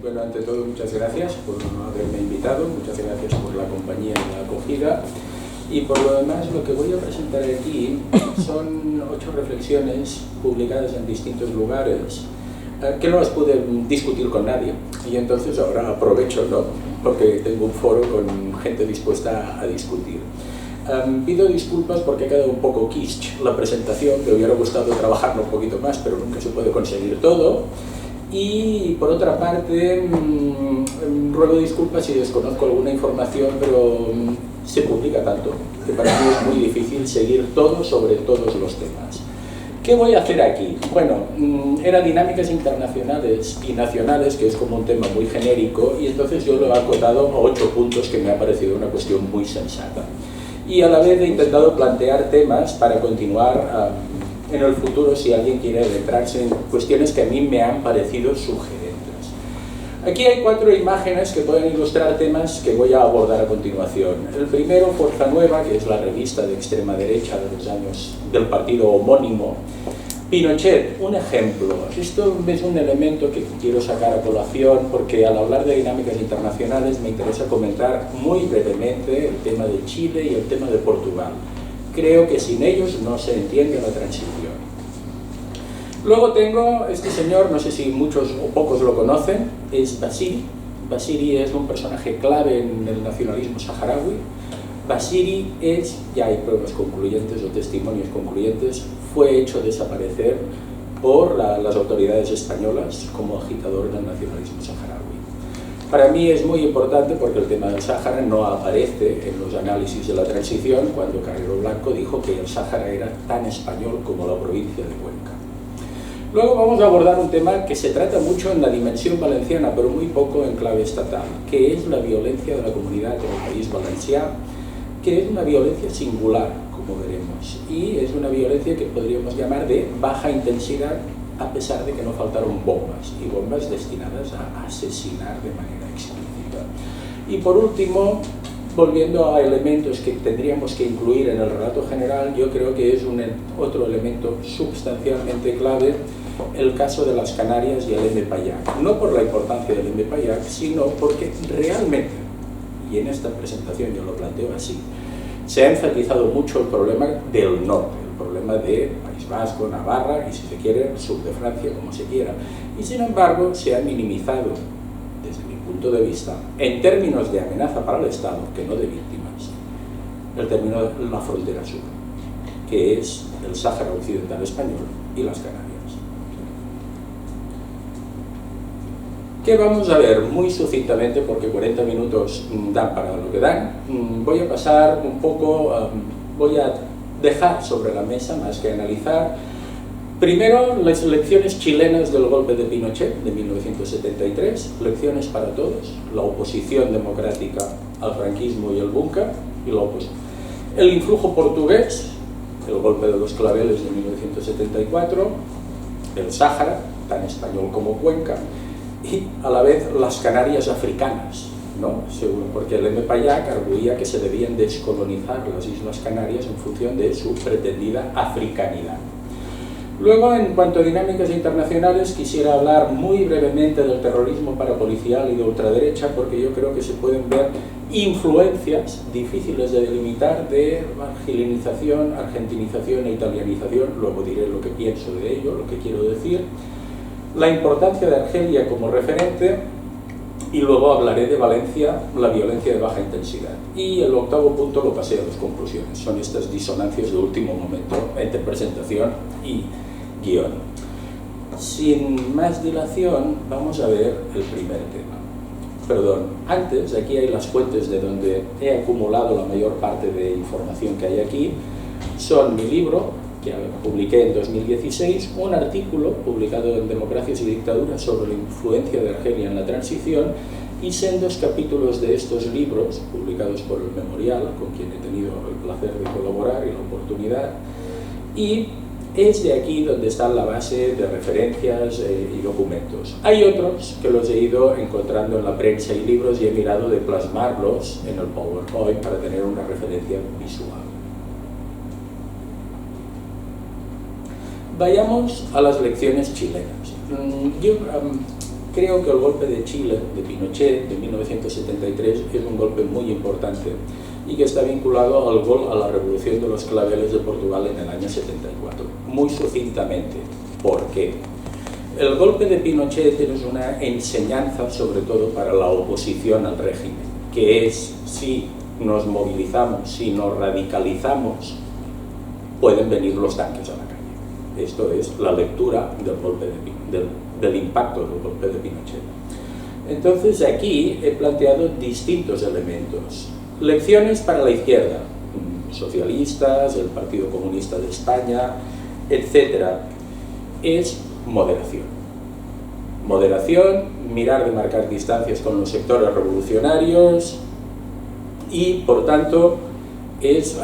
Bueno, ante todo, muchas gracias por haberme invitado, muchas gracias por la compañía y la acogida. Y por lo demás, lo que voy a presentar aquí son 8 reflexiones publicadas en distintos lugares que no las pude discutir con nadie. Y entonces ahora aprovecho, ¿no?, porque tengo un foro con gente dispuesta a discutir. Pido disculpas porque ha quedado un poco quiche la presentación, me hubiera gustado trabajarlo un poquito más, pero nunca se puede conseguir todo. Y por otra parte, ruego disculpas si desconozco alguna información, pero se publica tanto que para mí es muy difícil seguir todo sobre todos los temas. ¿Qué voy a hacer aquí? Bueno, era dinámicas internacionales y nacionales, que es como un tema muy genérico, y entonces yo lo he acotado a 8 puntos que me ha parecido una cuestión muy sensata. Y a la vez he intentado plantear temas para continuar en el futuro si alguien quiere adentrarse en cuestiones que a mí me han parecido sugerentes. Aquí hay 4 imágenes que pueden ilustrar temas que voy a abordar a continuación. El primero, Fuerza Nueva, que es la revista de extrema derecha de los años del partido homónimo. Pinochet, un ejemplo. Esto es un elemento que quiero sacar a colación porque al hablar de dinámicas internacionales me interesa comentar muy brevemente el tema de Chile y el tema de Portugal. Creo que sin ellos no se entiende la transición. Luego tengo este señor, no sé si muchos o pocos lo conocen, es Basiri. Basiri es un personaje clave en el nacionalismo saharaui. Basiri es, ya hay pruebas concluyentes o testimonios concluyentes, fue hecho desaparecer por las autoridades españolas como agitador del nacionalismo saharaui. Para mí es muy importante porque el tema del Sáhara no aparece en los análisis de la transición cuando Carrero Blanco dijo que el Sáhara era tan español como la provincia de Cuenca. Luego vamos a abordar un tema que se trata mucho en la dimensión valenciana, pero muy poco en clave estatal, que es la violencia de la comunidad en el País Valencià, que es una violencia singular, como veremos, y es una violencia que podríamos llamar de baja intensidad, a pesar de que no faltaron bombas, y bombas destinadas a asesinar de manera explícita. Y por último, volviendo a elementos que tendríamos que incluir en el relato general, yo creo que es otro elemento sustancialmente clave el caso de las Canarias y el M-Payac. No por la importancia del M-Payac, sino porque realmente, y en esta presentación yo lo planteo así, se ha enfatizado mucho el problema del norte, el problema de País Vasco, Navarra y, si se quiere, el sur de Francia, como se quiera. Y sin embargo, se ha minimizado, desde mi punto de vista, en términos de amenaza para el Estado, que no de víctimas, el término de la frontera sur, que es el Sáhara Occidental español y las Canarias. ¿Qué vamos a ver? Muy sucintamente, porque 40 minutos dan para lo que dan. Voy a pasar un poco, voy a dejar sobre la mesa, más que analizar, primero las elecciones chilenas del golpe de Pinochet de 1973, lecciones para todos, la oposición democrática al franquismo y el bunker, y la oposición. El influjo portugués, el golpe de los claveles de 1974, el Sáhara, tan español como Cuenca, y a la vez las Canarias africanas, ¿no? Porque el M-Payac arguía que se debían descolonizar las Islas Canarias en función de su pretendida africanidad. Luego, en cuanto a dinámicas internacionales, quisiera hablar muy brevemente del terrorismo parapolicial y de ultraderecha, porque yo creo que se pueden ver influencias difíciles de delimitar de argelinización, argentinización e italianización. Luego diré lo que pienso de ello, lo que quiero decir. La importancia de Argelia como referente, y luego hablaré de Valencia, la violencia de baja intensidad. Y el 8º punto lo pasé a las conclusiones. Son estas disonancias de último momento entre presentación y guión. Sin más dilación, vamos a ver el primer tema. Perdón, antes, aquí hay las fuentes de donde he acumulado la mayor parte de información que hay aquí. Son mi libro, que publiqué en 2016, un artículo publicado en Democracias y Dictaduras sobre la influencia de Argelia en la transición, y sendos capítulos de estos libros, publicados por el Memorial, con quien he tenido el placer de colaborar y la oportunidad, y es de aquí donde está la base de referencias y documentos. Hay otros que los he ido encontrando en la prensa y libros y he mirado de plasmarlos en el PowerPoint para tener una referencia visual. Vayamos a las elecciones chilenas. Yo Creo que el golpe de Chile, de Pinochet, de 1973, es un golpe muy importante y que está vinculado a la revolución de los claveles de Portugal en el año 74. Muy sucintamente, ¿por qué? El golpe de Pinochet es una enseñanza, sobre todo para la oposición al régimen, que es, si nos movilizamos, si nos radicalizamos, pueden venir los tanques a la calle. Esto es la lectura del golpe del impacto del golpe de Pinochet. Entonces aquí he planteado distintos elementos. Lecciones para la izquierda, socialistas, el Partido Comunista de España, etc. Es moderación. Moderación, mirar de marcar distancias con los sectores revolucionarios y, por tanto, es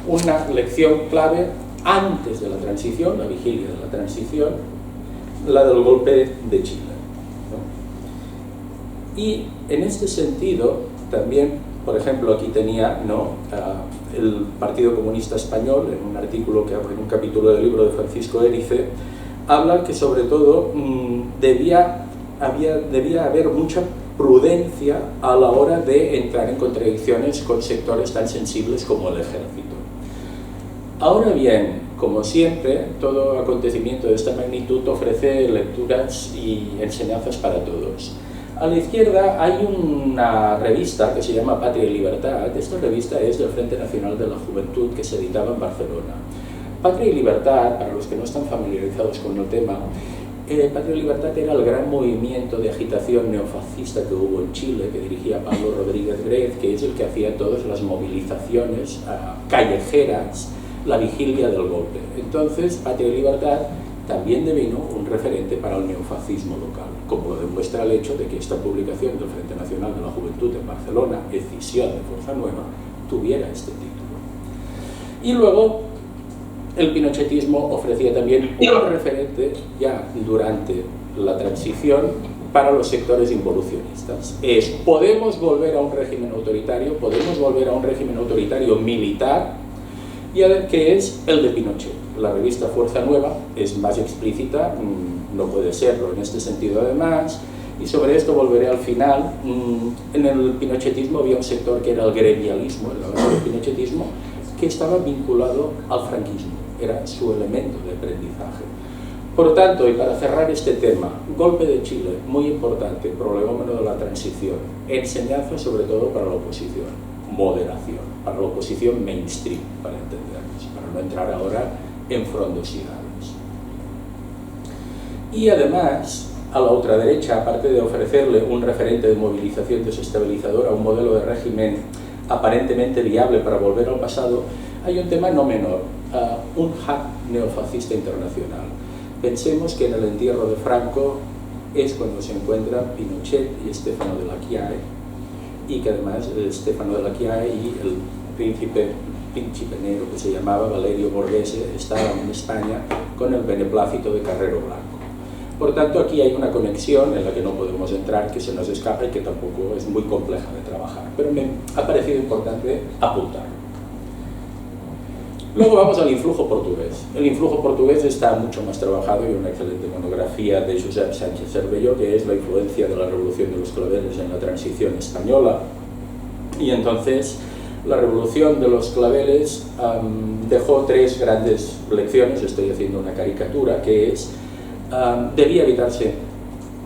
una lección clave antes de la transición, la vigilia de la transición, la del golpe de Chile, ¿no? Y en este sentido, también, por ejemplo, aquí tenía el Partido Comunista Español, en un artículo que abre en un capítulo del libro de Francisco Erice, habla que sobre todo debía haber mucha prudencia a la hora de entrar en contradicciones con sectores tan sensibles como el ejército. Ahora bien, como siempre, todo acontecimiento de esta magnitud ofrece lecturas y enseñanzas para todos. A la izquierda hay una revista que se llama Patria y Libertad. Esta revista es del Frente Nacional de la Juventud, que se editaba en Barcelona. Patria y Libertad, para los que no están familiarizados con el tema, Patria y Libertad era el gran movimiento de agitación neofascista que hubo en Chile, que dirigía Pablo Rodríguez Grez, que es el que hacía todas las movilizaciones callejeras, la vigilia del golpe. Entonces, Patria y Libertad también devino un referente para el neofascismo local, como lo demuestra el hecho de que esta publicación del Frente Nacional de la Juventud en Barcelona, Escisión de Fuerza Nueva, tuviera este título. Y luego, el pinochetismo ofrecía también un referente ya durante la transición para los sectores involucionistas. Podemos volver a un régimen autoritario, podemos volver a un régimen autoritario militar, y a ver qué es el de Pinochet. La revista Fuerza Nueva es más explícita, no puede serlo en este sentido además, y sobre esto volveré al final. En el pinochetismo había un sector que era el gremialismo, el base del pinochetismo, que estaba vinculado al franquismo, era su elemento de aprendizaje. Por tanto, y para cerrar este tema, golpe de Chile, muy importante, prolegómeno de la transición, enseñanza sobre todo para la oposición, moderación, para la oposición mainstream, para entendernos, para no entrar ahora en frondosidades. Y además, a la ultraderecha, aparte de ofrecerle un referente de movilización desestabilizadora, un modelo de régimen aparentemente viable para volver al pasado, hay un tema no menor, un hack neofascista internacional. Pensemos que en el entierro de Franco es cuando se encuentran Pinochet y Stefano della Chiaia, y que además Stefano della Chiaia y el príncipe negro que se llamaba Valerio Borghese estaban en España con el beneplácito de Carrero Blanco. Por tanto, aquí hay una conexión en la que no podemos entrar, que se nos escapa y que tampoco es muy compleja de trabajar, pero me ha parecido importante apuntarlo. Luego vamos al influjo portugués. El influjo portugués está mucho más trabajado y una excelente monografía de Josep Sánchez Cervelló, que es la influencia de la Revolución de los Claveles en la transición española. Y entonces, la Revolución de los Claveles dejó tres grandes lecciones. Estoy haciendo una caricatura, que es, debía evitarse.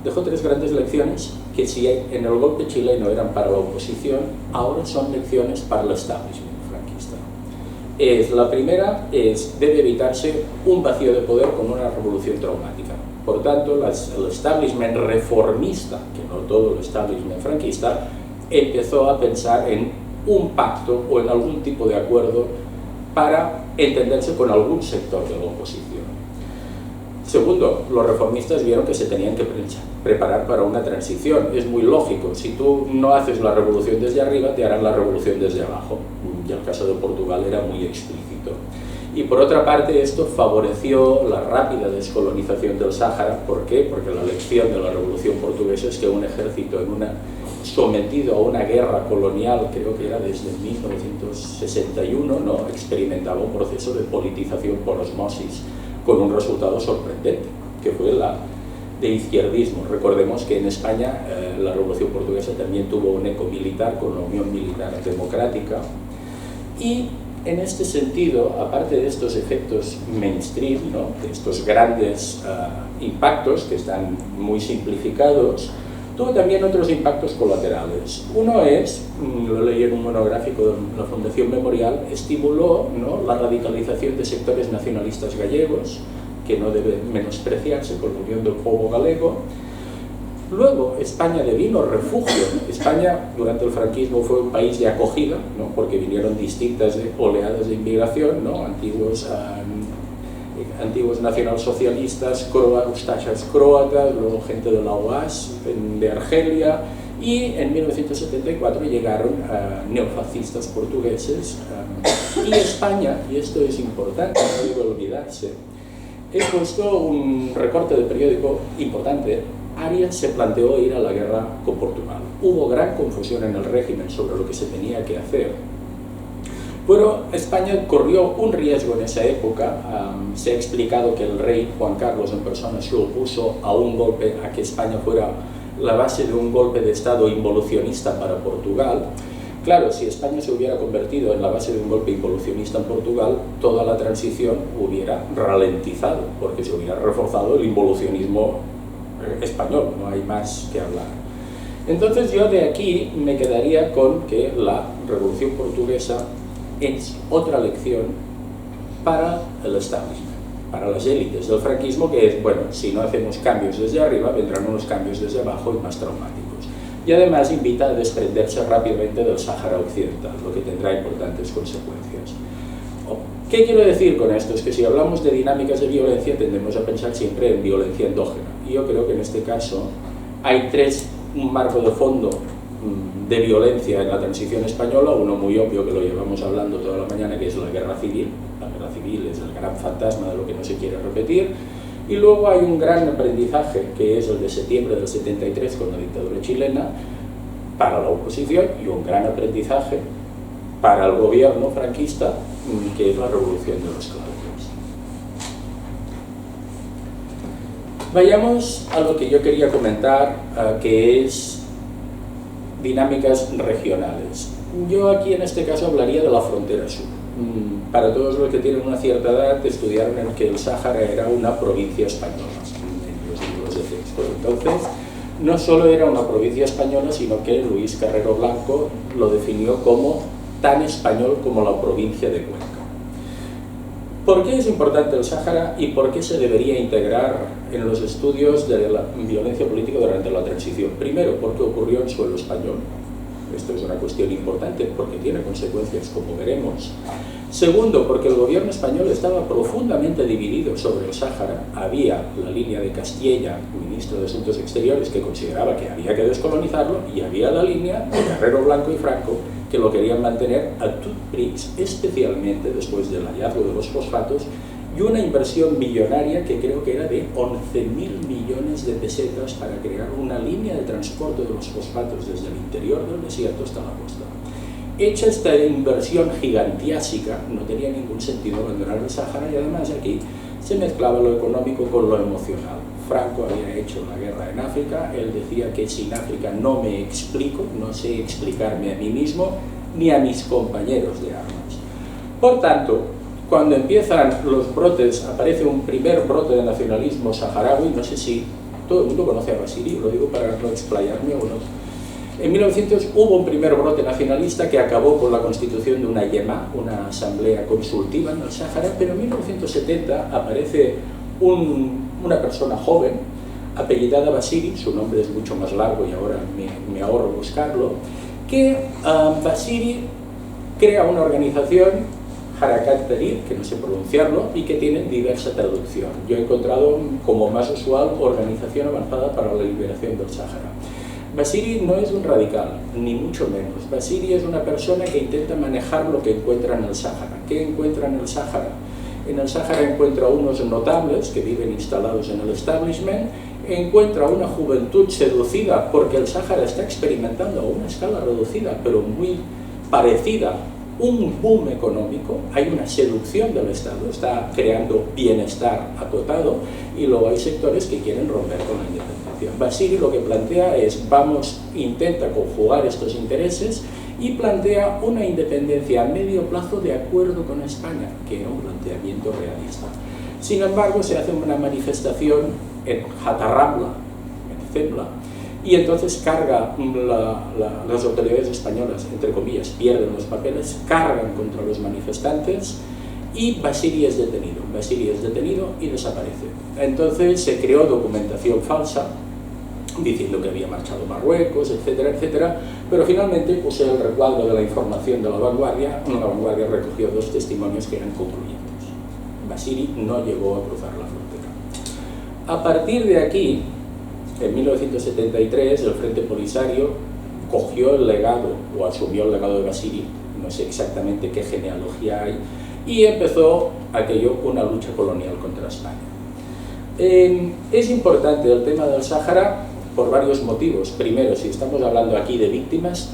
Dejó tres grandes lecciones que, si en el golpe chileno eran para la oposición, ahora son lecciones para el establishment franquista. La primera es, debe evitarse un vacío de poder con una revolución traumática. Por tanto, el establishment reformista, que no todo el establishment franquista, empezó a pensar en un pacto o en algún tipo de acuerdo para entenderse con algún sector de la oposición. Segundo, los reformistas vieron que se tenían que preparar para una transición. Es muy lógico, si tú no haces la revolución desde arriba, te harán la revolución desde abajo. Y el caso de Portugal era muy explícito. Y por otra parte, esto favoreció la rápida descolonización del Sáhara. ¿Por qué? Porque la lección de la revolución portuguesa es que un ejército sometido a una guerra colonial, creo que era desde 1961, no experimentaba un proceso de politización por osmosis, con un resultado sorprendente, que fue la de izquierdismo. Recordemos que en España la Revolución Portuguesa también tuvo un eco militar con la Unión Militar Democrática, y en este sentido, aparte de estos efectos mainstream, ¿no?, de estos grandes impactos que están muy simplificados, tuvo también otros impactos colaterales. Uno es, lo leí en un monográfico de la Fundación Memorial, estimuló, ¿no?, la radicalización de sectores nacionalistas gallegos, que no debe menospreciarse, con la Unión del Povo Galego. Luego, España devino refugio. España, durante el franquismo, fue un país de acogida, ¿no?, porque vinieron distintas oleadas de inmigración, ¿no?, antiguos nacionalsocialistas, ustachas croatas, luego gente de la OAS, de Argelia, y en 1974 llegaron neofascistas portugueses. Y España, y esto es importante, no debe olvidarse, he puesto un recorte de periódico importante. Arias se planteó ir a la guerra con Portugal. Hubo gran confusión en el régimen sobre lo que se tenía que hacer, pero España corrió un riesgo en esa época. Se ha explicado que el rey Juan Carlos en persona se opuso a un golpe, a que España fuera la base de un golpe de Estado involucionista para Portugal. Claro, si España se hubiera convertido en la base de un golpe involucionista en Portugal, toda la transición hubiera ralentizado, porque se hubiera reforzado el involucionismo español, no hay más que hablar. Entonces yo de aquí me quedaría con que la Revolución Portuguesa es otra lección para el establishment, para las élites del franquismo, que es, bueno, si no hacemos cambios desde arriba, vendrán unos cambios desde abajo y más traumáticos. Y además invita a desprenderse rápidamente del Sáhara Occidental, lo que tendrá importantes consecuencias. ¿Qué quiero decir con esto? Es que si hablamos de dinámicas de violencia tendemos a pensar siempre en violencia endógena. Y yo creo que en este caso hay un marco de fondo de violencia en la transición española, uno muy obvio que lo llevamos hablando toda la mañana, que es la guerra civil. La guerra civil es el gran fantasma de lo que no se quiere repetir. Y luego hay un gran aprendizaje, que es el de septiembre del 73 con la dictadura chilena, para la oposición, y un gran aprendizaje para el gobierno franquista, que es la revolución de los claveles. Vayamos a lo que yo quería comentar, que es dinámicas regionales. Yo aquí en este caso hablaría de la frontera sur. Para todos los que tienen una cierta edad, estudiaron en que el Sáhara era una provincia española en los libros de texto. Entonces, no solo era una provincia española, sino que Luis Carrero Blanco lo definió como tan español como la provincia de Cuenca. ¿Por qué es importante el Sáhara y por qué se debería integrar en los estudios de la violencia política durante la transición? Primero, porque ocurrió en suelo español. Esto es una cuestión importante porque tiene consecuencias, como veremos. Segundo, porque el gobierno español estaba profundamente dividido sobre el Sáhara. Había la línea de Castilla, ministro de Asuntos Exteriores, que consideraba que había que descolonizarlo, y había la línea de Carrero Blanco y Franco, que lo querían mantener a tout prix, especialmente después del hallazgo de los fosfatos, y una inversión millonaria que creo que era de 11.000 millones de pesetas para crear una línea de transporte de los fosfatos desde el interior del desierto hasta la costa. Hecha esta inversión gigantiásica, no tenía ningún sentido abandonar el Sáhara, y además aquí se mezclaba lo económico con lo emocional. Franco había hecho la guerra en África, él decía que sin África no me explico, no sé explicarme a mí mismo ni a mis compañeros de armas. Por tanto, cuando empiezan los brotes, aparece un primer brote de nacionalismo saharaui. No sé si todo el mundo conoce a Basiri, lo digo para no explayarme o no. En 1900 hubo un primer brote nacionalista que acabó con la constitución de una YEMA, una asamblea consultiva en el Sáhara, pero en 1970 aparece una persona joven, apellidada Basiri, su nombre es mucho más largo y ahora me ahorro buscarlo, que Basiri crea una organización, Harakat Tahrir, que no sé pronunciarlo, y que tiene diversa traducción. Yo he encontrado, como más usual, Organización Avanzada para la Liberación del Sáhara. Basiri no es un radical, ni mucho menos. Basiri es una persona que intenta manejar lo que encuentra en el Sáhara. ¿Qué encuentra en el Sáhara? En el Sáhara encuentra unos notables que viven instalados en el establishment, encuentra una juventud seducida porque el Sáhara está experimentando a una escala reducida, pero muy parecida, un boom económico, hay una seducción del Estado, está creando bienestar acotado, y luego hay sectores que quieren romper con la independencia. Basili lo que plantea es, intenta conjugar estos intereses y plantea una independencia a medio plazo de acuerdo con España, que era un planteamiento realista. Sin embargo, se hace una manifestación en Jatarrambla, en Zembla, y entonces las autoridades españolas, entre comillas, pierden los papeles, cargan contra los manifestantes y Basili es detenido y desaparece. Entonces se creó documentación falsa diciendo que había marchado a Marruecos, etcétera, etcétera, pero finalmente puse el recuadro de la información de La Vanguardia. La Vanguardia recogió 2 testimonios que eran concluyentes. Basili no llegó a cruzar la frontera. A partir de aquí, en 1973, el Frente Polisario cogió el legado, o asumió el legado de Basili, no sé exactamente qué genealogía hay, y empezó aquello, una lucha colonial contra España. Es importante el tema del Sáhara por varios motivos. Primero, si estamos hablando aquí de víctimas,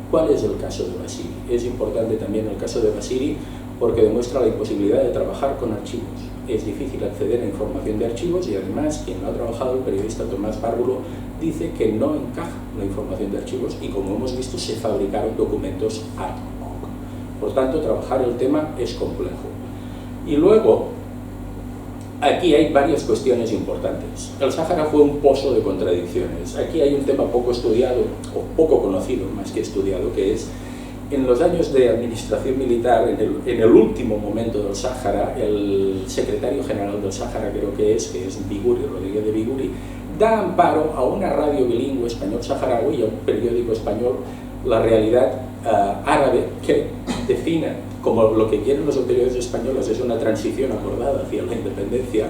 ¿cuál es el caso de Basili? Es importante también el caso de Basili porque demuestra la imposibilidad de trabajar con archivos. Es difícil acceder a información de archivos y además quien lo ha trabajado, el periodista Tomás Bárbulo, dice que no encaja la información de archivos y, como hemos visto, se fabricaron documentos ad hoc. Por tanto, trabajar el tema es complejo. Y luego, aquí hay varias cuestiones importantes. El Sáhara fue un pozo de contradicciones. Aquí hay un tema poco estudiado, o poco conocido más que estudiado, que es en los años de administración militar, en el último momento del Sáhara, el secretario general del Sáhara, creo que es Biguri, Rodríguez de Biguri, da amparo a una radio bilingüe español-saharaui y a un periódico español, La Realidad Árabe, que define como lo que quieren los autoridades españolas es una transición acordada hacia la independencia,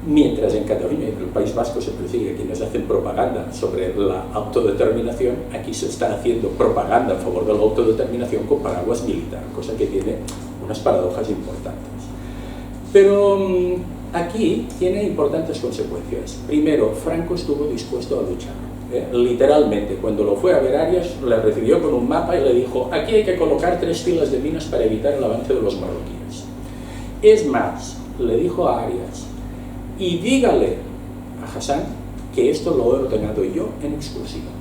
mientras en Cataluña y en el País Vasco se persigue a quienes hacen propaganda sobre la autodeterminación. Aquí se está haciendo propaganda a favor de la autodeterminación con paraguas militar, cosa que tiene unas paradojas importantes. Pero aquí tiene importantes consecuencias. Primero, Franco estuvo dispuesto a luchar. Literalmente, cuando lo fue a ver Arias, le recibió con un mapa y le dijo: aquí hay que colocar 3 filas de minas para evitar el avance de los marroquíes. Es más, le dijo a Arias: y dígale a Hassan que esto lo he ordenado yo en exclusiva.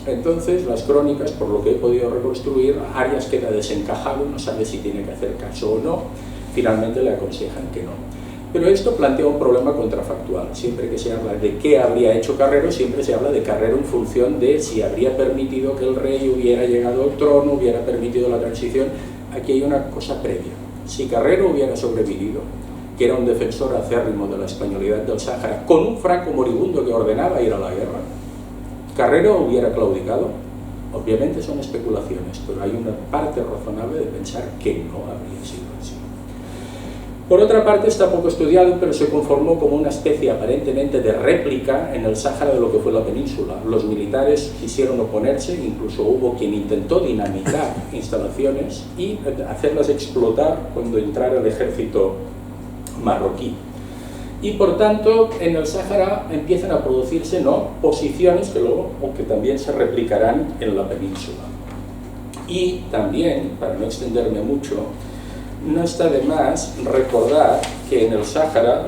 Entonces, las crónicas, por lo que he podido reconstruir, Arias queda desencajado, no sabe si tiene que hacer caso o no. Finalmente le aconsejan que no. Pero esto plantea un problema contrafactual. Siempre que se habla de qué habría hecho Carrero, siempre se habla de Carrero en función de si habría permitido que el rey hubiera llegado al trono, hubiera permitido la transición. Aquí hay una cosa previa. Si Carrero hubiera sobrevivido, que era un defensor acérrimo de la españolidad del Sáhara, con un Franco moribundo que ordenaba ir a la guerra, ¿Carrero hubiera claudicado? Obviamente son especulaciones, pero hay una parte razonable de pensar que no habría sido así. Por otra parte, está poco estudiado, pero se conformó como una especie aparentemente de réplica en el Sáhara de lo que fue la península. Los militares quisieron oponerse, incluso hubo quien intentó dinamitar instalaciones y hacerlas explotar cuando entrara el ejército marroquí. Y por tanto, en el Sáhara empiezan a producirse posiciones que luego o que también se replicarán en la península. Y también, para no extenderme mucho, no está de más recordar que en el Sáhara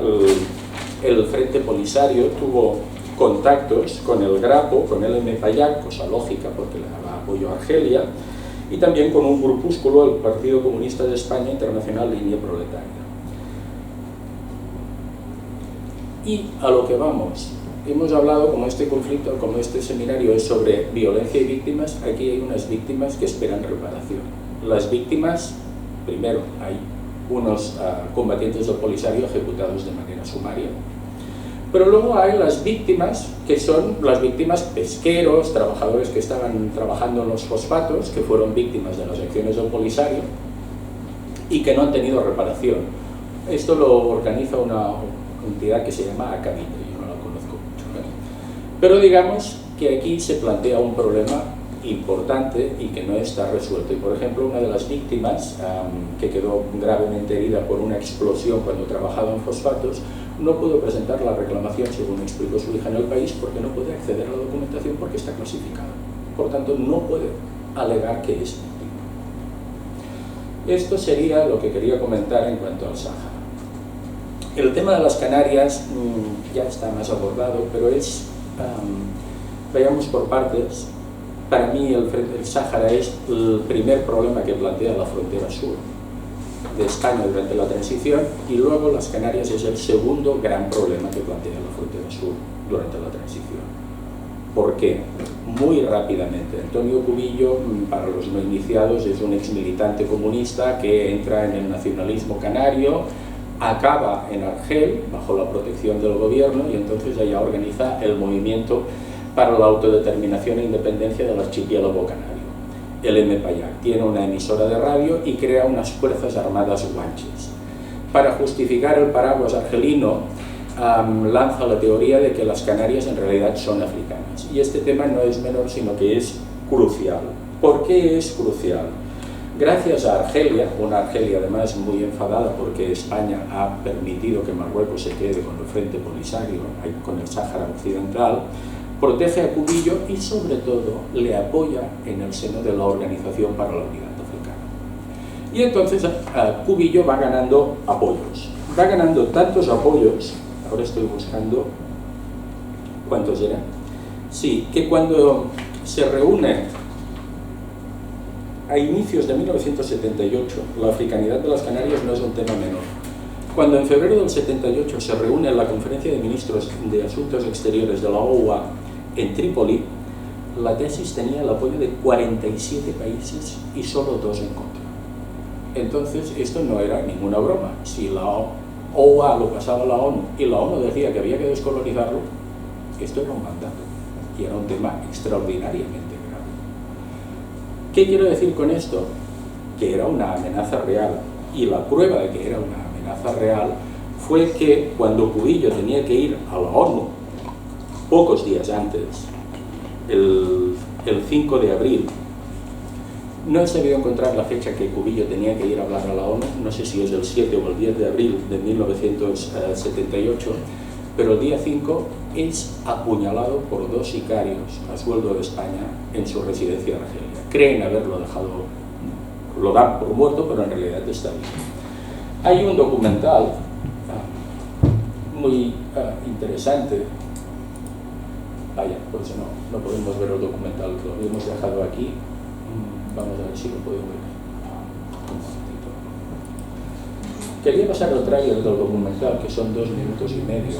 el Frente Polisario tuvo contactos con el Grapo, con el M. Payac, cosa lógica porque le daba apoyo a Argelia, y también con un grupúsculo, el Partido Comunista de España Internacional Línea Proletaria. Y a lo que vamos, hemos hablado, como este conflicto, como este seminario es sobre violencia y víctimas, aquí hay unas víctimas que esperan reparación. Las víctimas, primero, hay unos combatientes del Polisario ejecutados de manera sumaria, pero luego hay las víctimas, que son las víctimas pesqueros, trabajadores que estaban trabajando en los fosfatos, que fueron víctimas de las acciones del Polisario y que no han tenido reparación. Esto lo organiza una entidad que se llama Acabite, yo no la conozco mucho, ¿no? Pero digamos que aquí se plantea un problema importante y que no está resuelto. Y por ejemplo, una de las víctimas que quedó gravemente herida por una explosión cuando trabajaba en fosfatos no pudo presentar la reclamación, según explicó su hija en El País, porque no puede acceder a la documentación porque está clasificada. Por tanto, no puede alegar que es víctima. Esto sería lo que quería comentar en cuanto al Sáhara. El tema de las Canarias ya está más abordado, pero vayamos por partes. Para mí el Sáhara es el primer problema que plantea la frontera sur de España durante la transición, y luego las Canarias es el segundo gran problema que plantea la frontera sur durante la transición. ¿Por qué? Muy rápidamente. Antonio Cubillo, para los no iniciados, es un exmilitante comunista que entra en el nacionalismo canario, acaba en Argel bajo la protección del gobierno, y entonces allá organiza el movimiento para la autodeterminación e independencia del archipiélago canario, el MPAYAC. Tiene una emisora de radio y crea unas fuerzas armadas guanches. Para justificar el paraguas argelino, lanza la teoría de que las Canarias en realidad son africanas. Y este tema no es menor, sino que es crucial. ¿Por qué es crucial? Gracias a Argelia, una Argelia además muy enfadada porque España ha permitido que Marruecos se quede con el Frente Polisario, con el Sáhara Occidental, protege a Cubillo y sobre todo le apoya en el seno de la Organización para la Unidad Africana. Y entonces Cubillo va ganando apoyos. Va ganando tantos apoyos, ahora estoy buscando cuántos eran. Sí, que cuando se reúne a inicios de 1978, la africanidad de las Canarias no es un tema menor. Cuando en febrero del 78 se reúne la Conferencia de Ministros de Asuntos Exteriores de la OUA en Trípoli, la tesis tenía el apoyo de 47 países y solo 2 en contra. Entonces, esto no era ninguna broma. Si la OUA lo pasaba a la ONU y la ONU decía que había que descolonizarlo, esto era un mandato y era un tema extraordinariamente grave. ¿Qué quiero decir con esto? Que era una amenaza real, y la prueba de que era una amenaza real fue que cuando Cubillo tenía que ir a la ONU, pocos días antes, el 5 de abril, no he sabido encontrar la fecha que Cubillo tenía que ir a hablar a la ONU, no sé si es el 7 o el 10 de abril de 1978, pero el día 5 es apuñalado por 2 sicarios a sueldo de España en su residencia en Argelia. Creen haberlo dejado, lo dan por muerto, pero en realidad está vivo. Hay un documental muy interesante. Vaya, pues no podemos ver el documental, lo hemos dejado aquí. Vamos a ver si lo podemos ver. Un momentito. Quería pasar el tráiler del documental, que son 2 minutos y medio,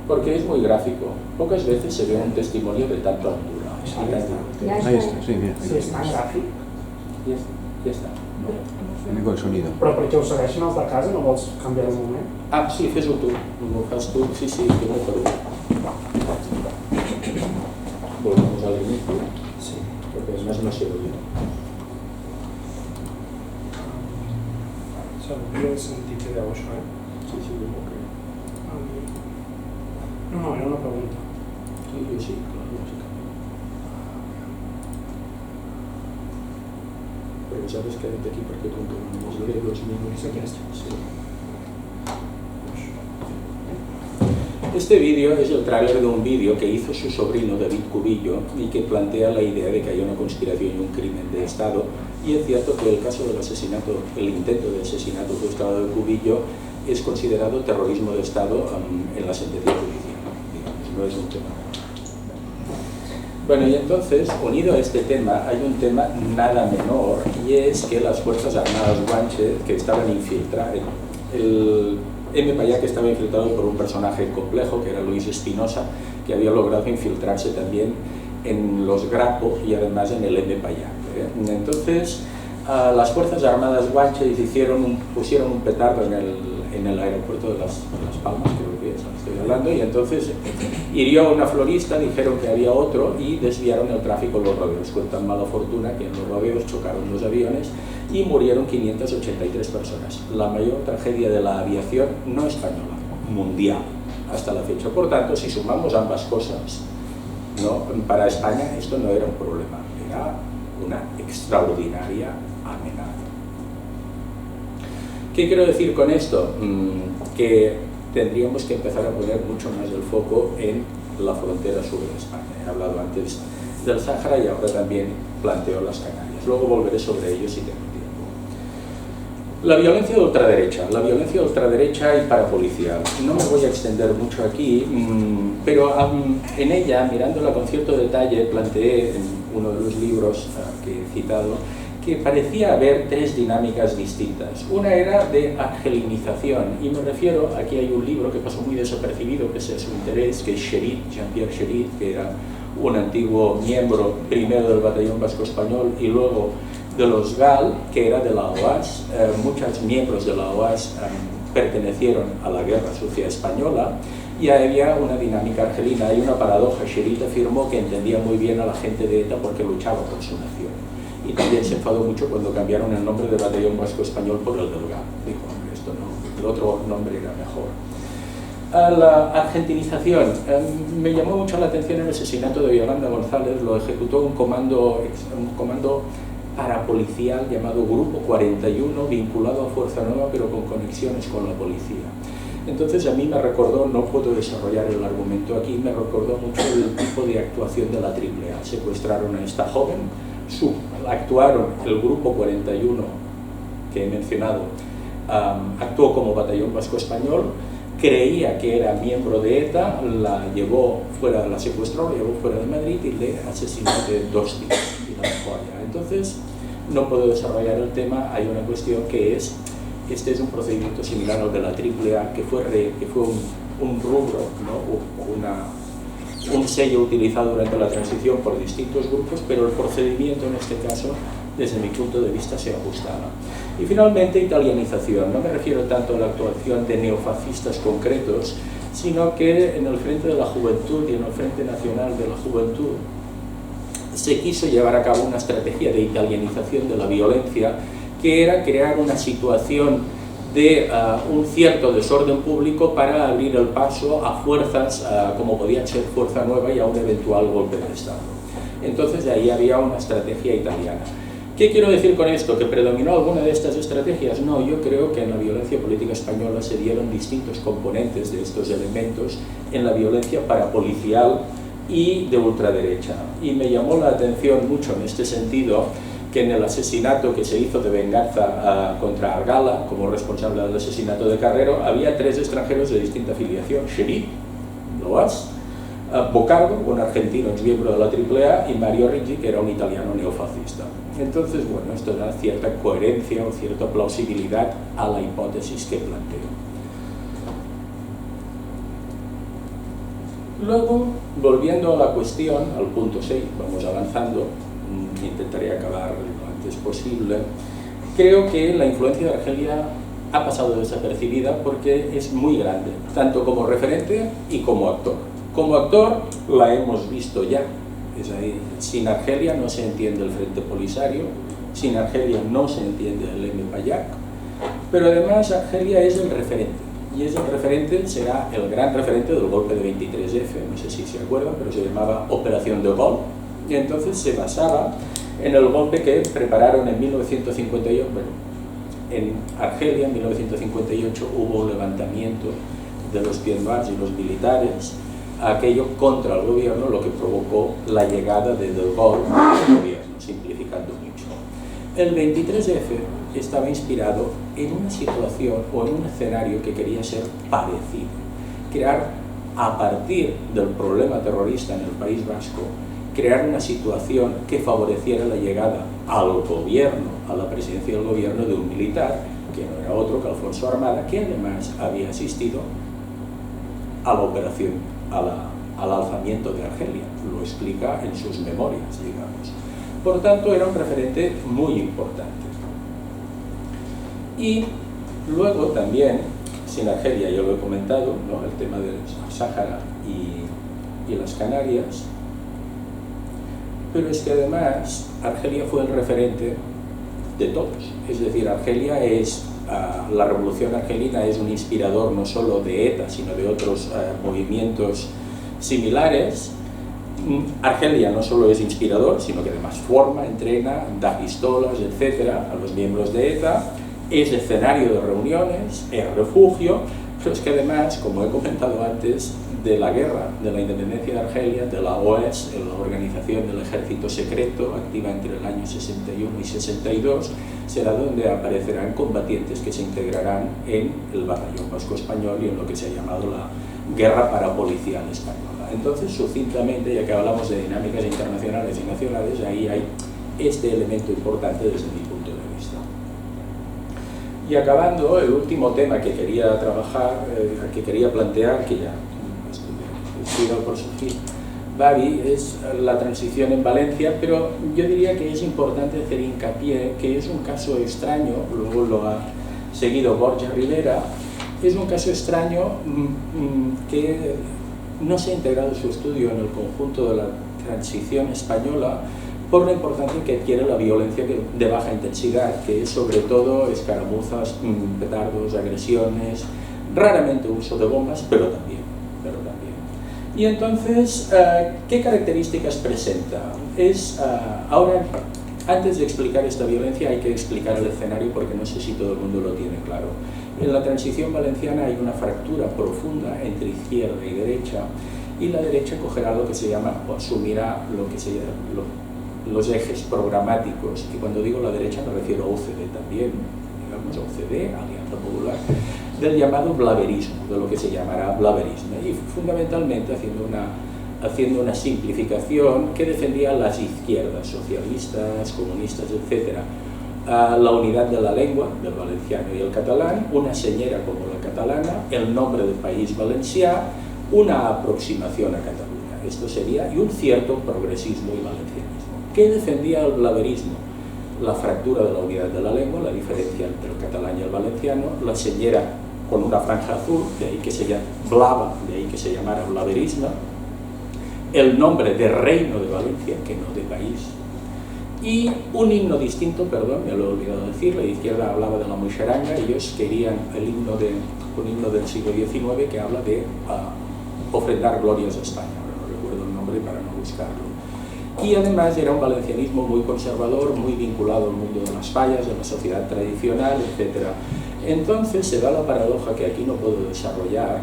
porque es muy gráfico. Pocas veces se ve un testimonio de tanta altura. Ahí está, sí, mira. Sí, és tan gràfic. Ja està. Único el sonido. Però perquè ho segueixen els de casa, no vols canviar el moment? Ah, sí, fes-ho tu. Ho fas tu. Sí, sí, jo m'ho faré. Volvemos al inicio. Sí. Porque además no se oye. S'hauria de sentir que deu això, Sí, sí, yo lo creo. No, era una pregunta. Sí, yo sí, claro, lógicamente. Pero sabes que desde aquí porque controlamos de 2 minutos. Sí. Este vídeo es el tráiler de un vídeo que hizo su sobrino David Cubillo y que plantea la idea de que hay una conspiración y un crimen de Estado. Y es cierto que el caso del asesinato, el intento de asesinato frustrado de Cubillo es considerado terrorismo de Estado en la sentencia judicial. Digamos, no es un tema. Bueno, y entonces, unido a este tema, hay un tema nada menor, y es que las Fuerzas Armadas guanches que estaban infiltradas, el MPAYAC estaba infiltrado por un personaje complejo, que era Luis Espinosa, que había logrado infiltrarse también en los Grapo y además en el MPAYAC. Entonces, las Fuerzas Armadas guanches pusieron un petardo en el aeropuerto de Las Palmas, creo que es, estoy hablando, y entonces hirió a una florista, dijeron que había otro y desviaron el tráfico en los rodeos. Cuentan mala fortuna que en los rodeos chocaron 2 aviones y murieron 583 personas. La mayor tragedia de la aviación no española, mundial, hasta la fecha. Por tanto, si sumamos ambas cosas, para España esto no era un problema, era una extraordinaria amenaza. ¿Qué quiero decir con esto? Que tendríamos que empezar a poner mucho más el foco en la frontera sur de España. He hablado antes del Sáhara y ahora también planteo las Canarias. Luego volveré sobre ello si tengo tiempo. La violencia de ultraderecha y parapolicial. No me voy a extender mucho aquí, pero en ella, mirándola con cierto detalle, planteé en uno de los libros que he citado que parecía haber tres dinámicas distintas. Una era de argelinización, y me refiero, aquí hay un libro que pasó muy desapercibido, pese a su interés, que es Cherit, Jean-Pierre Cherit, que era un antiguo miembro primero del Batallón Vasco Español y luego de los GAL, que era de la OAS. Muchos miembros de la OAS pertenecieron a la Guerra Sucia Española y había una dinámica argelina. Hay una paradoja. Cherit afirmó que entendía muy bien a la gente de ETA porque luchaba por su nación. Y también se enfadó mucho cuando cambiaron el nombre del Batallón Vasco Español por el del GAL. Dijo, hombre, esto no, el otro nombre era mejor. A la argentinización. Me llamó mucho la atención el asesinato de Yolanda González. Lo ejecutó un comando parapolicial llamado Grupo 41, vinculado a Fuerza Nueva, pero con conexiones con la policía. Entonces a mí me recordó, no puedo desarrollar el argumento aquí, me recordó mucho el tipo de actuación de la AAA. Secuestraron a esta joven, actuaron el Grupo 41 que he mencionado, actuó como Batallón Vasco Español, creía que era miembro de ETA, la secuestró, la llevó fuera de Madrid y le asesinó de 2 días y la dejó allá. Entonces no puedo desarrollar el tema. Hay una cuestión que es, este es un procedimiento similar al de la AAA, que fue un rubro, ¿no? Un sello utilizado durante la transición por distintos grupos, pero el procedimiento en este caso, desde mi punto de vista, se ajustaba. Y finalmente, italianización. No me refiero tanto a la actuación de neofascistas concretos, sino que en el Frente de la Juventud y en el Frente Nacional de la Juventud se quiso llevar a cabo una estrategia de italianización de la violencia, que era crear una situación de un cierto desorden público para abrir el paso a fuerzas como podía ser Fuerza Nueva y a un eventual golpe de Estado. Entonces de ahí había una estrategia italiana. ¿Qué quiero decir con esto? ¿Que predominó alguna de estas estrategias? No, yo creo que en la violencia política española se dieron distintos componentes de estos elementos en la violencia parapolicial y de ultraderecha. Y me llamó la atención mucho en este sentido que en el asesinato que se hizo de venganza contra Argala, como responsable del asesinato de Carrero, había 3 extranjeros de distinta afiliación: Cherit, Loas, Bocardo, un argentino ex miembro de la AAA, y Mario Ricci, que era un italiano neofascista. Entonces, bueno, esto da cierta coherencia o cierta plausibilidad a la hipótesis que planteo. Luego, volviendo a la cuestión, al punto 6, vamos avanzando, intentaré acabar lo antes posible. Creo que la influencia de Argelia ha pasado desapercibida porque es muy grande, tanto como referente y como actor. Como actor la hemos visto ya, es ahí. Sin Argelia no se entiende el Frente Polisario, sin Argelia no se entiende el M-Payak, pero además Argelia es el referente, y ese referente será el gran referente del golpe de 23F, no sé si se acuerdan, pero se llamaba Operación de Gaulle, y entonces se basaba en el golpe que prepararon en 1958, bueno, en Argelia en 1958 hubo un levantamiento de los Pieds Noirs y los militares, aquello contra el gobierno, lo que provocó la llegada de Gaulle al gobierno, simplificando mucho. El 23F estaba inspirado en una situación o en un escenario que quería ser parecido, crear a partir del problema terrorista en el País Vasco, crear una situación que favoreciera la llegada al gobierno, a la presidencia del gobierno, de un militar, que no era otro que Alfonso Armada, que además había asistido a la operación, al alzamiento de Argelia, lo explica en sus memorias, digamos. Por tanto, era un referente muy importante. Y luego también, sin Argelia, ya lo he comentado, ¿no?, el tema del Sáhara y las Canarias, pero es que además Argelia fue el referente de todos. Es decir, Argelia es, la revolución argelina es un inspirador no solo de ETA, sino de otros movimientos similares. Argelia no solo es inspirador, sino que además forma, entrena, da pistolas, etcétera, a los miembros de ETA, es escenario de reuniones, es refugio, pero es que además, como he comentado antes, de la guerra de la independencia de Argelia, de la OES, la Organización del Ejército Secreto, activa entre el año 61 y 62, será donde aparecerán combatientes que se integrarán en el batallón vasco español y en lo que se ha llamado la guerra parapolicial española. Entonces, sucintamente, ya que hablamos de dinámicas internacionales y nacionales, ahí hay este elemento importante desde mi punto de vista. Y acabando, el último tema que quería trabajar, que quería plantear, que ya estoy dado por surgir, Babi, es la transición en Valencia, pero yo diría que es importante hacer hincapié que es un caso extraño, luego lo ha seguido Borja Rivera, es un caso extraño que no se ha integrado su estudio en el conjunto de la transición española por la importancia que adquiere la violencia de baja intensidad, que es sobre todo escaramuzas, petardos, agresiones, raramente uso de bombas, pero también. Y entonces, ¿qué características presenta? Ahora, antes de explicar esta violencia hay que explicar el escenario porque no sé si todo el mundo lo tiene claro. En la transición valenciana hay una fractura profunda entre izquierda y derecha, y la derecha cogerá lo que se llama, o asumirá lo que se llama, los ejes programáticos, y cuando digo la derecha me refiero a UCD también, digamos UCD, Alianza Popular, del llamado blaverismo, de lo que se llamará blaverismo, y fundamentalmente haciendo una simplificación que defendía las izquierdas, socialistas, comunistas, etc., la unidad de la lengua, del valenciano y el catalán, una señera como la catalana, el nombre del país valencià, una aproximación a Cataluña, esto sería, y un cierto progresismo y valencianismo. ¿Qué defendía el blaverismo? La fractura de la unidad de la lengua, la diferencia entre el catalán y el valenciano, la señera con una franja azul, de ahí que se llama blava, de ahí que se llamara blaverismo, el nombre de Reino de Valencia, que no de país, y un himno distinto, perdón, me lo he olvidado decir, la izquierda hablaba de la muixeranga, ellos querían un himno del siglo XIX que habla de ofrendar glorias a España, no recuerdo el nombre para no buscarlo. Y además era un valencianismo muy conservador, muy vinculado al mundo de las fallas, de la sociedad tradicional, etc. Entonces se da la paradoja que aquí no puedo desarrollar,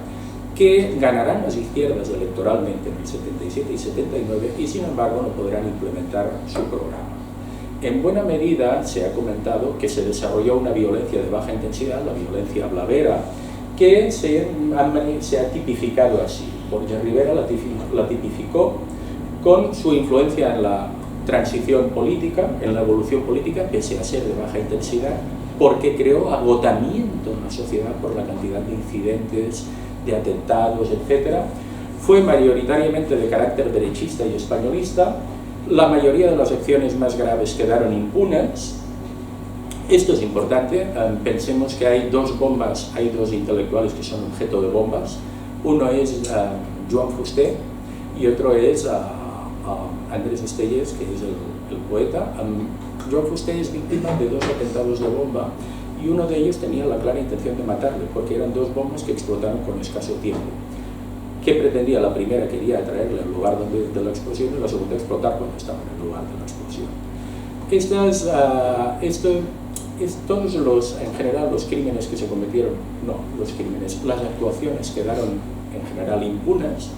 que ganarán las izquierdas electoralmente en el 77 y 79 y sin embargo no podrán implementar su programa. En buena medida se ha comentado que se desarrolló una violencia de baja intensidad, la violencia blavera, que se ha tipificado así. Borja Rivera la tipificó con su influencia en la transición política, en la evolución política, pese a ser de baja intensidad, porque creó agotamiento en la sociedad por la cantidad de incidentes, de atentados, etc. Fue mayoritariamente de carácter derechista y españolista. La mayoría de las acciones más graves quedaron impunes. Esto es importante. Pensemos que hay dos intelectuales que son objeto de bombas. Uno es Joan Fuster y otro es Andrés Estellés, que es el poeta. Joan Fuster es víctima de dos atentados de bomba y uno de ellos tenía la clara intención de matarle, porque eran dos bombas que explotaron con escaso tiempo. ¿Qué pretendía? La primera quería atraerle al lugar de la explosión y la segunda explotar cuando estaba en el lugar de la explosión. En general los crímenes que se cometieron, las actuaciones quedaron en general impunes.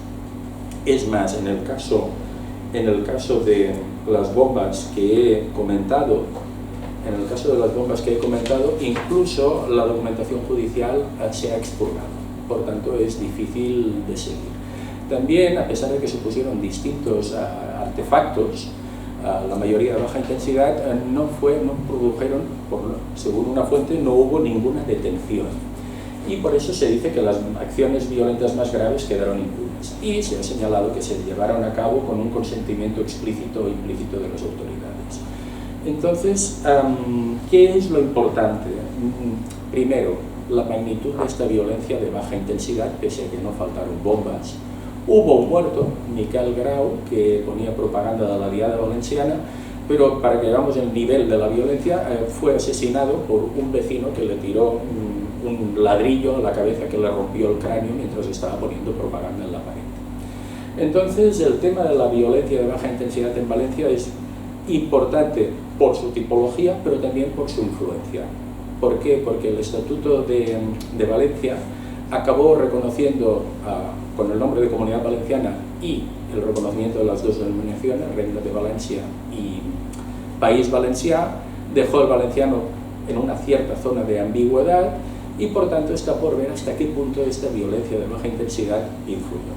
Es más, en el caso de las bombas que he comentado, incluso la documentación judicial se ha expurgado, por tanto es difícil de seguir. También, a pesar de que se pusieron distintos artefactos, la mayoría de baja intensidad, no produjeron, según una fuente, no hubo ninguna detención. Y por eso se dice que las acciones violentas más graves quedaron impunes. Y se ha señalado que se llevaron a cabo con un consentimiento explícito o implícito de las autoridades. Entonces, ¿qué es lo importante? Primero, la magnitud de esta violencia de baja intensidad, pese a que no faltaron bombas. Hubo un muerto, Miquel Grau, que ponía propaganda de la Diada Valenciana, pero para que veamos el nivel de la violencia, fue asesinado por un vecino que le tiró un ladrillo a la cabeza que le rompió el cráneo mientras estaba poniendo propaganda en la pared. Entonces, el tema de la violencia de baja intensidad en Valencia es importante por su tipología, pero también por su influencia. ¿Por qué? Porque el Estatuto de Valencia acabó reconociendo con el nombre de Comunidad Valenciana y el reconocimiento de las dos denominaciones, Reino de Valencia y País Valencià, dejó el valenciano en una cierta zona de ambigüedad y por tanto está por ver hasta qué punto esta violencia de baja intensidad influyó.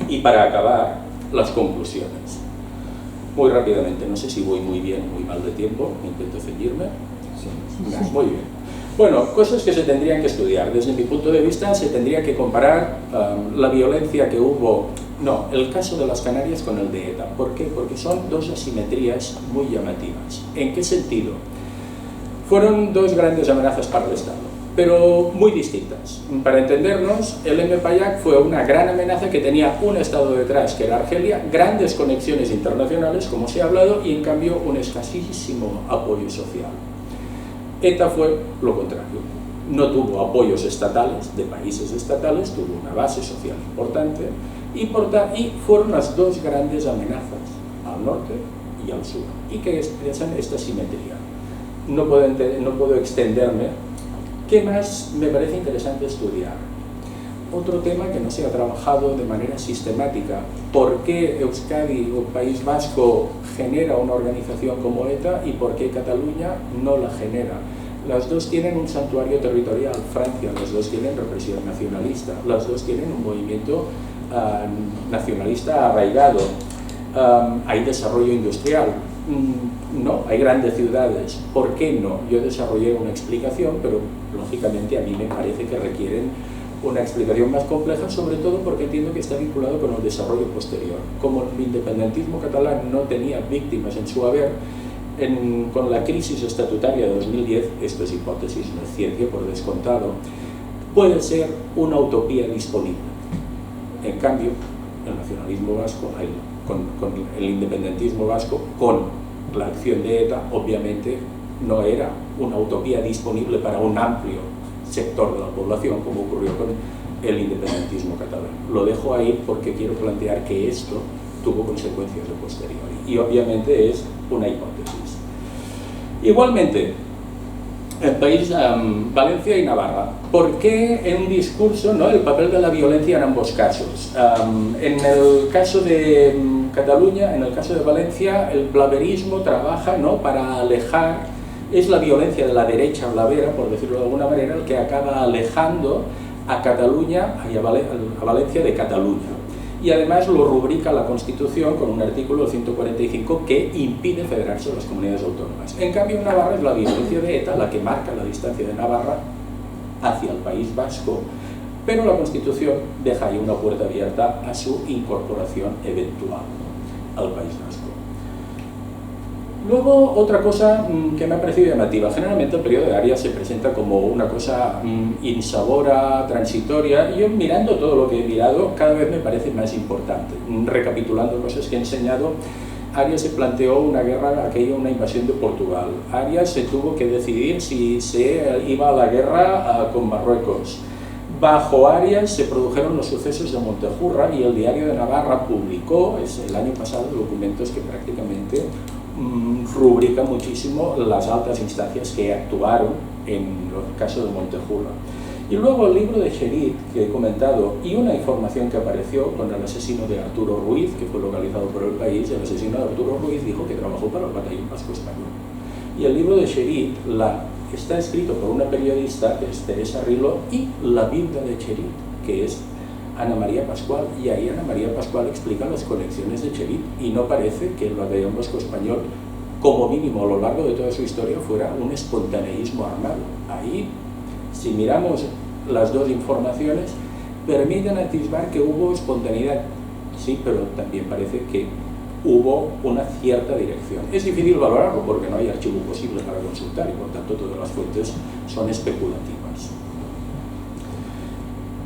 Y para acabar, las conclusiones. Muy rápidamente, no sé si voy muy bien o muy mal de tiempo, intento ceñirme. Sí. Muy bien. Bueno, cosas que se tendrían que estudiar. Desde mi punto de vista, se tendría que comparar la violencia que hubo, el caso de las Canarias con el de ETA. ¿Por qué? Porque son dos asimetrías muy llamativas. ¿En qué sentido? Fueron dos grandes amenazas para el Estado, pero muy distintas. Para entendernos, el M-Payac fue una gran amenaza que tenía un Estado detrás, que era Argelia, grandes conexiones internacionales, como se ha hablado, y en cambio un escasísimo apoyo social. ETA fue lo contrario. No tuvo apoyos estatales, de países estatales, tuvo una base social importante, y fueron las dos grandes amenazas, al norte y al sur, y que expresan esta simetría. No puedo extenderme. ¿Qué más me parece interesante estudiar? Otro tema que no se ha trabajado de manera sistemática. ¿Por qué Euskadi o País Vasco genera una organización como ETA y por qué Cataluña no la genera? Las dos tienen un santuario territorial, Francia, las dos tienen represión nacionalista, las dos tienen un movimiento nacionalista arraigado, hay desarrollo industrial. No, hay grandes ciudades. ¿Por qué no? Yo desarrollé una explicación, pero lógicamente a mí me parece que requieren una explicación más compleja, sobre todo porque entiendo que está vinculado con el desarrollo posterior. Como el independentismo catalán no tenía víctimas en su haber, con la crisis estatutaria de 2010, esto es hipótesis, no es ciencia por descontado, puede ser una utopía disponible. En cambio, el nacionalismo vasco, con el independentismo vasco, con la acción de ETA, obviamente no era una utopía disponible para un amplio sector de la población, como ocurrió con el independentismo catalán. Lo dejo ahí porque quiero plantear que esto tuvo consecuencias de posteriori, y obviamente es una hipótesis. Igualmente, el país, Valencia y Navarra. ¿Por qué en un discurso el papel de la violencia en ambos casos? En el caso de Cataluña, en el caso de Valencia, el blaverismo trabaja para alejar, es la violencia de la derecha blavera, por decirlo de alguna manera, el que acaba alejando a Cataluña y a Valencia de Cataluña. Y además lo rubrica la Constitución con un artículo 145 que impide federarse a las comunidades autónomas. En cambio, en Navarra es la violencia de ETA la que marca la distancia de Navarra hacia el País Vasco, pero la Constitución deja ahí una puerta abierta a su incorporación eventual al País Vasco. Luego, otra cosa que me ha parecido llamativa. Generalmente el periodo de Arias se presenta como una cosa insabora, transitoria, y yo, mirando todo lo que he mirado, cada vez me parece más importante. Recapitulando cosas que he enseñado, Arias se planteó una guerra, una invasión de Portugal. Arias se tuvo que decidir si se iba a la guerra con Marruecos. Bajo Arias se produjeron los sucesos de Montejurra y el Diario de Navarra publicó el año pasado documentos que prácticamente rubrica muchísimo las altas instancias que actuaron en el caso de Montejurra. Y luego el libro de Cherit, que he comentado, y una información que apareció con el asesino de Arturo Ruiz, que fue localizado por El País. El asesino de Arturo Ruiz dijo que trabajó para el Batallón Vasco Español. Y el libro de Cherit está escrito por una periodista, que es Teresa Rilo, y la viuda de Cherit, que es Ana María Pascual, y ahí Ana María Pascual explica las conexiones de Cherit, y no parece que el Batallón Vasco Español, como mínimo a lo largo de toda su historia, fuera un espontaneísmo armado. Ahí, si miramos las dos informaciones, permiten atisbar que hubo espontaneidad, sí, pero también parece que hubo una cierta dirección. Es difícil valorarlo porque no hay archivo posible para consultar y por tanto todas las fuentes son especulativas.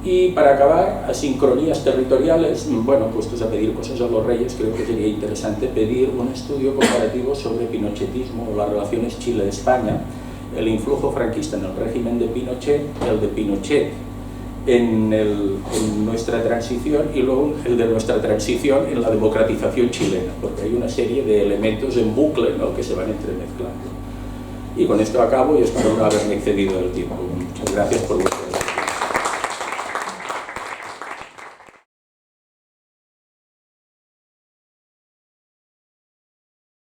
Y para acabar, asincronías territoriales, puestos a pedir cosas a los reyes, creo que sería interesante pedir un estudio comparativo sobre pinochetismo o las relaciones Chile-España, el influjo franquista en el régimen de Pinochet, el de Pinochet en nuestra transición y luego el de nuestra transición en la democratización chilena, porque hay una serie de elementos en bucle que se van entremezclando. Y con esto acabo y espero no haberme excedido del tiempo. Muchas gracias por